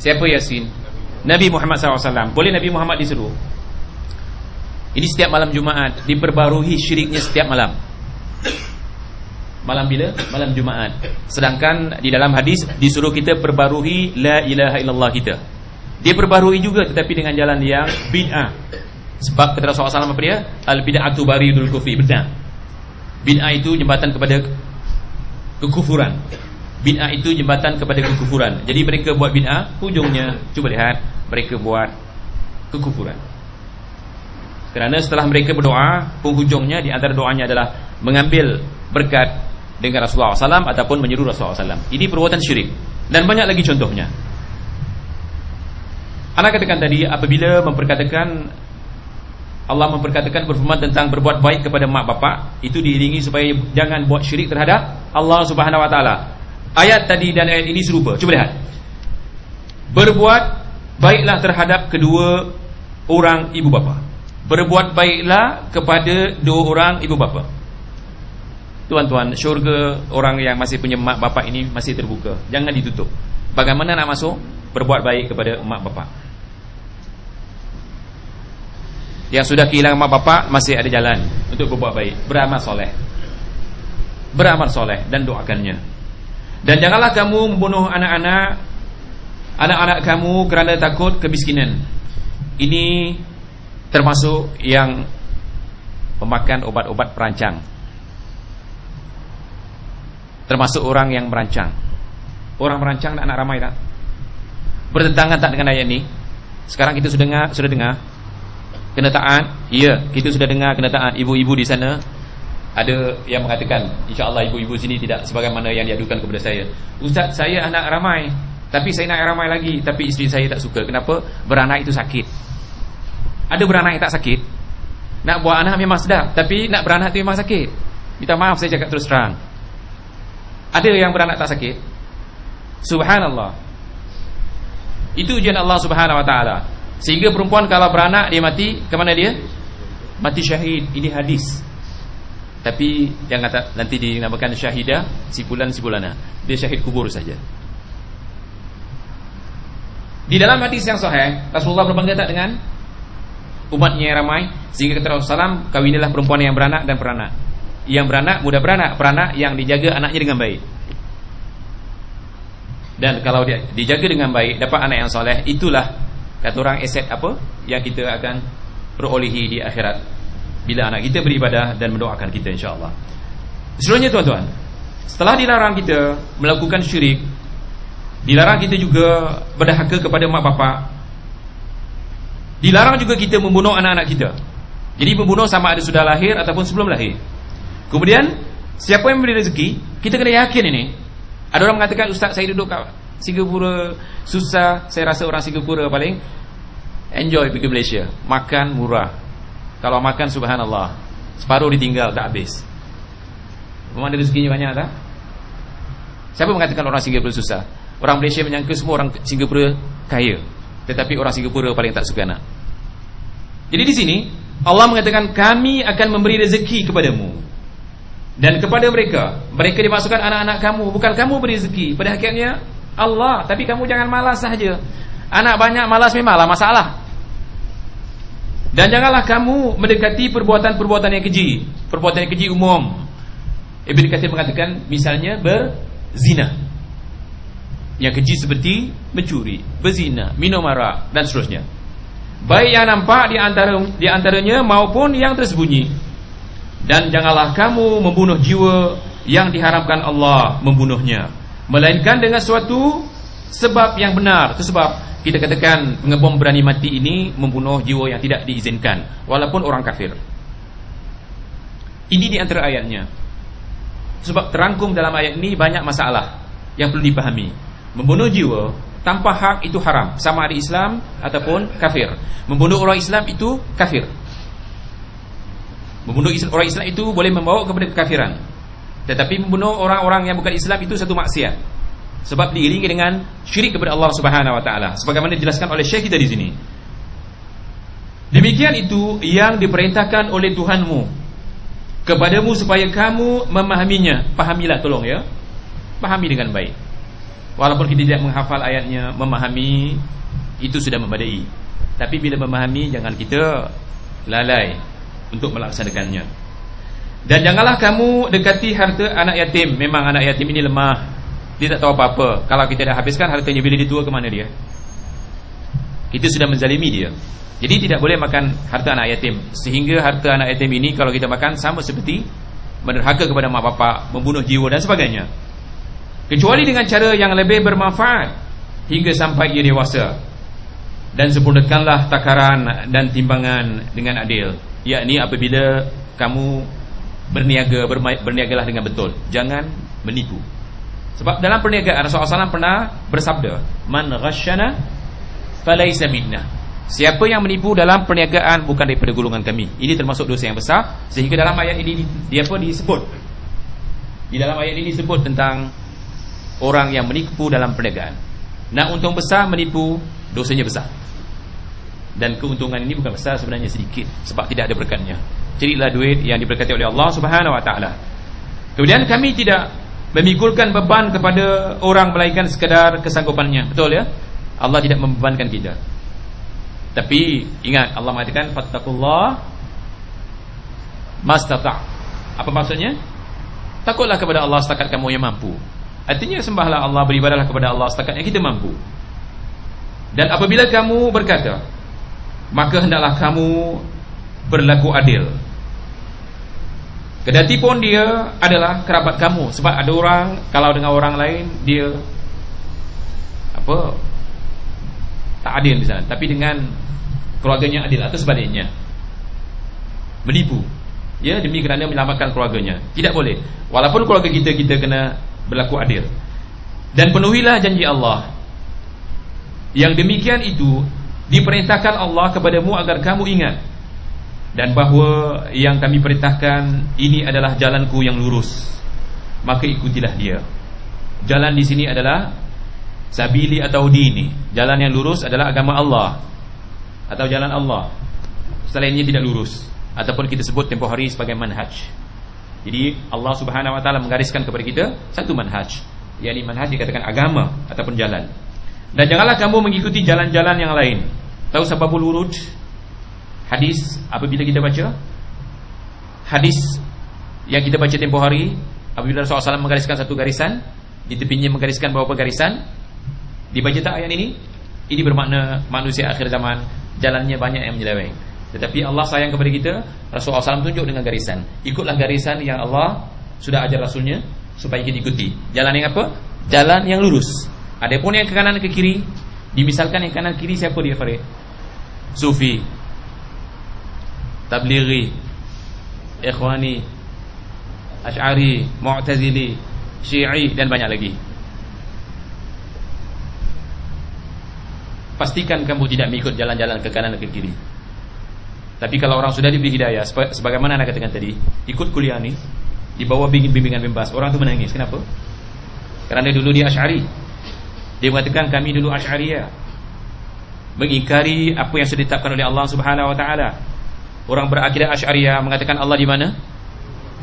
Siapa Yasin? Nabi Muhammad SAW. Boleh Nabi Muhammad disuruh? Ini setiap malam Jumaat, diperbarui syiriknya setiap malam. Malam bila? Malam Jumaat. Sedangkan di dalam hadis disuruh kita perbarui la ilaha illallah kita. Dia perbarui juga, tetapi dengan jalan yang bid'ah. Sebab kata Rasulullah SAW apa dia? Al bid'atu baridul kufri. Bid'ah. Bid'ah itu jembatan kepada kekufuran. Bid'ah itu jembatan kepada kekufuran. Jadi mereka buat bid'ah, ujungnya cuba lihat, mereka buat kekufuran. Kerana setelah mereka berdoa, penghujungnya di antara doanya adalah mengambil berkat dengan Rasulullah SAW ataupun menyeru Rasulullah SAW. Ini perbuatan syirik. Dan banyak lagi contohnya. Anak katakan tadi, apabila Allah memperkatakan berfirman tentang berbuat baik kepada mak bapak, itu diiringi supaya jangan buat syirik terhadap Allah Subhanahu Wa Taala. Ayat tadi dan ayat ini serupa. Cuba lihat. Berbuat baiklah terhadap kedua orang ibu bapa. Berbuat baiklah kepada dua orang ibu bapa. Tuan-tuan, syurga orang yang masih punya mak bapak ini masih terbuka. Jangan ditutup. Bagaimana nak masuk? Berbuat baik kepada mak bapak. Yang sudah kehilangan mak bapak masih ada jalan untuk berbuat baik. Beramal soleh. Beramal soleh dan doakannya. Dan janganlah kamu membunuh anak-anak kamu kerana takut kemiskinan. Ini termasuk yang memakan obat-obat perancang. Termasuk orang yang merancang. Orang merancang nak ramai tak? Bertentangan tak dengan ayat ini? Sekarang kita sudah dengar kenyataan. Ya, kita sudah dengar kenyataan. Ibu-ibu di sana ada yang mengatakan, insya-Allah ibu-ibu sini tidak sebagaimana yang diadukan kepada saya. Ustaz, saya anak ramai, tapi saya nak ramai lagi, tapi isteri saya tak suka. Kenapa? Beranak itu sakit. Ada beranak yang tak sakit. Nak buat anak memang sedap, tapi nak beranak itu memang sakit. Minta maaf saya cakap terus terang. Ada yang beranak tak sakit. Subhanallah. Itu ujian Allah Subhanahu Wa Taala. Sehingga perempuan kalau beranak dia mati, ke mana dia? Mati syahid. Ini hadis. Tapi jangan kata nanti dinamakan syahidah sipulan-sipulana. Dia syahid kubur saja. Di dalam hadis yang sahih, Rasulullah berbangga tak dengan umatnya yang ramai, sehingga kata Rasulullah SAW, kawinilah perempuan yang beranak dan peranak. Yang beranak, mudah beranak, peranak yang dijaga anaknya dengan baik. Dan kalau dia dijaga dengan baik, dapat anak yang soleh, itulah kata orang aset apa yang kita akan perolehi di akhirat bila anak kita beribadah dan mendoakan kita, insya-Allah. Selanjutnya tuan-tuan, setelah dilarang kita melakukan syirik, dilarang kita juga berdahaka kepada mak bapak, dilarang juga kita membunuh anak-anak kita. Jadi membunuh sama ada sudah lahir ataupun sebelum lahir. Kemudian siapa yang memberi rezeki, kita kena yakin ini. Ada orang mengatakan, Ustaz, saya duduk kat Singapura susah, saya rasa orang Singapura paling enjoy pergi Malaysia, makan murah. Kalau makan subhanallah, separuh ditinggal tak habis. Memang ada rezekinya banyak tak? Siapa mengatakan orang Singapura susah? Orang Malaysia menyangka semua orang Singapura kaya, tetapi orang Singapura paling tak suka anak. Jadi di sini Allah mengatakan, kami akan memberi rezeki kepadamu dan kepada mereka. Mereka dimasukkan anak-anak kamu. Bukan kamu beri rezeki, pada hakikatnya Allah. Tapi kamu jangan malas sahaja. Anak banyak malas memanglah masalah. Dan janganlah kamu mendekati perbuatan-perbuatan yang keji. Perbuatan yang keji umum. Ibn Katsir mengatakan, misalnya berzina. Yang keji seperti mencuri, berzina, minum arak dan seterusnya. Baik yang nampak di antaranya maupun yang tersembunyi. Dan janganlah kamu membunuh jiwa yang diharamkan Allah membunuhnya, melainkan dengan suatu sebab yang benar. Itu sebab kita katakan pengebom berani mati ini membunuh jiwa yang tidak diizinkan, walaupun orang kafir. Ini di antara ayatnya. Sebab terangkum dalam ayat ini banyak masalah yang perlu dipahami. Membunuh jiwa tanpa hak itu haram, sama ada Islam ataupun kafir. Membunuh orang Islam itu kafir. Membunuh orang Islam itu boleh membawa kepada kekafiran. Tetapi membunuh orang-orang yang bukan Islam itu satu maksiat, sebab diiringi dengan syirik kepada Allah Subhanahu Wa Taala, sebagaimana dijelaskan oleh Syekh kita di sini. Demikian itu yang diperintahkan oleh Tuhanmu kepadamu supaya kamu memahaminya. Pahamilah, tolong ya, pahami dengan baik. Walaupun kita tidak menghafal ayatnya, memahami itu sudah memadai. Tapi bila memahami, jangan kita lalai untuk melaksanakannya. Dan janganlah kamu dekati harta anak yatim. Memang anak yatim ini lemah, dia tak tahu apa-apa. Kalau kita dah habiskan hartanya bila dia tua, ke mana dia? Kita sudah menzalimi dia. Jadi tidak boleh makan harta anak yatim. Sehingga harta anak yatim ini kalau kita makan sama seperti menderhaka kepada mak bapak, membunuh jiwa dan sebagainya. Kecuali dengan cara yang lebih bermanfaat hingga sampai ia dewasa. Dan sempurnakanlah takaran dan timbangan dengan adil, yakni apabila kamu berniaga, berniagalah dengan betul, jangan menipu. Sebab dalam perniagaan Rasulullah SAW pernah bersabda, man ghasyana falaysa minna. Siapa yang menipu dalam perniagaan bukan daripada golongan kami. Ini termasuk dosa yang besar. Sehingga dalam ayat ini disebut, di dalam ayat ini disebut tentang orang yang menipu dalam perniagaan. Nak untung besar, menipu, dosanya besar. Dan keuntungan ini bukan besar, sebenarnya sedikit, sebab tidak ada berkatnya. Carilah duit yang diberkati oleh Allah Subhanahu wa ta'ala. Kemudian kami tidak memikulkan beban kepada orang melainkan sekadar kesanggupannya. Betul ya? Allah tidak membebankan kita. Tapi ingat, Allah mengatakan fattaqullah mastata'. Apa maksudnya? Takutlah kepada Allah setakat kamu yang mampu. Artinya sembahlah Allah, beribadahlah kepada Allah setakat yang kita mampu. Dan apabila kamu berkata, maka hendaklah kamu berlaku adil. Kedati pun dia adalah kerabat kamu. Sebab ada orang, kalau dengan orang lain dia tak adil di sana, tapi dengan keluarganya adil, atau sebaliknya menipu, ya, demi kerana menyelamatkan keluarganya. Tidak boleh. Walaupun keluarga kita kena berlaku adil. Dan penuhilah janji Allah. Yang demikian itu diperintahkan Allah kepadamu agar kamu ingat, dan bahawa yang kami perintahkan ini adalah jalanku yang lurus, maka ikutilah dia. Jalan di sini adalah sabili atau dini. Jalan yang lurus adalah agama Allah atau jalan Allah. Selainnya tidak lurus, ataupun kita sebut tempoh hari sebagai manhaj. Jadi Allah Subhanahu wa ta'ala menggariskan kepada kita satu manhaj, yakni manhaj dikatakan agama ataupun jalan. Dan janganlah kamu mengikuti jalan-jalan yang lain. Tahu sababul wurud? Hadis, apabila kita baca hadis yang kita baca tempoh hari, apabila Rasulullah SAW menggariskan satu garisan, di tepinya menggariskan beberapa garisan, dibaca tak ayat ini? Ini bermakna manusia akhir zaman jalannya banyak yang menyeleweng. Tetapi Allah sayang kepada kita, Rasulullah SAW tunjuk dengan garisan. Ikutlah garisan yang Allah sudah ajar Rasulnya supaya kita ikuti. Jalan yang apa? Jalan yang lurus. Adapun yang ke kanan ke kiri, dimisalkan yang kanan kiri siapa dia, Farid? Sufi, Tablighi, Ikhwani, Ash'ari, Mu'tazili, Syi'i, dan banyak lagi. Pastikan kamu tidak mengikut jalan-jalan ke kanan dan ke kiri. Tapi kalau orang sudah diberi hidayah, sebagaimana anda katakan tadi, ikut kuliah ni, di bawah bimbingan Bimbas, orang tu menangis. Kenapa? Kerana dulu dia Ash'ari. Dia mengatakan kami dulu Ash'ariyah, mengingkari apa yang sudah ditetapkan oleh Allah Subhanahu wa ta'ala. Orang berakidah Ash'ariyah mengatakan Allah di mana?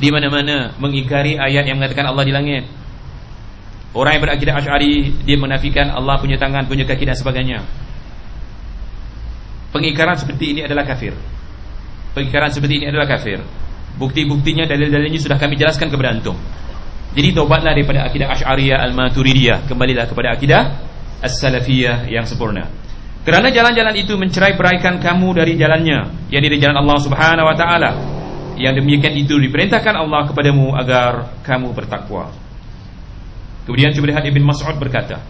Di mana-mana. Mengingkari ayat yang mengatakan Allah di langit. Orang yang berakidah Ash'ari, dia menafikan Allah punya tangan, punya kaki dan sebagainya. Pengingkaran seperti ini adalah kafir. Pengingkaran seperti ini adalah kafir. Bukti-buktinya, dalil-dalilnya sudah kami jelaskan kepada antum. Jadi taubatlah daripada akidah Ash'ariyah Al-Maturidiyah, kembalilah kepada akidah As-Salafiyah yang sempurna. Kerana jalan-jalan itu mencerai-beraikan kamu dari jalannya, yakni dari jalan Allah Subhanahu wa ta'ala. Yang demikian itu diperintahkan Allah kepadamu agar kamu bertakwa. Kemudian coba lihat Ibn Mas'ud berkata,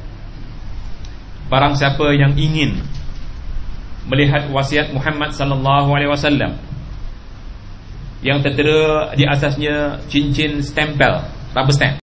barang siapa yang ingin melihat wasiat Muhammad sallallahu alaihi wasallam yang tertera di atasnya cincin stempel, rubber stamp,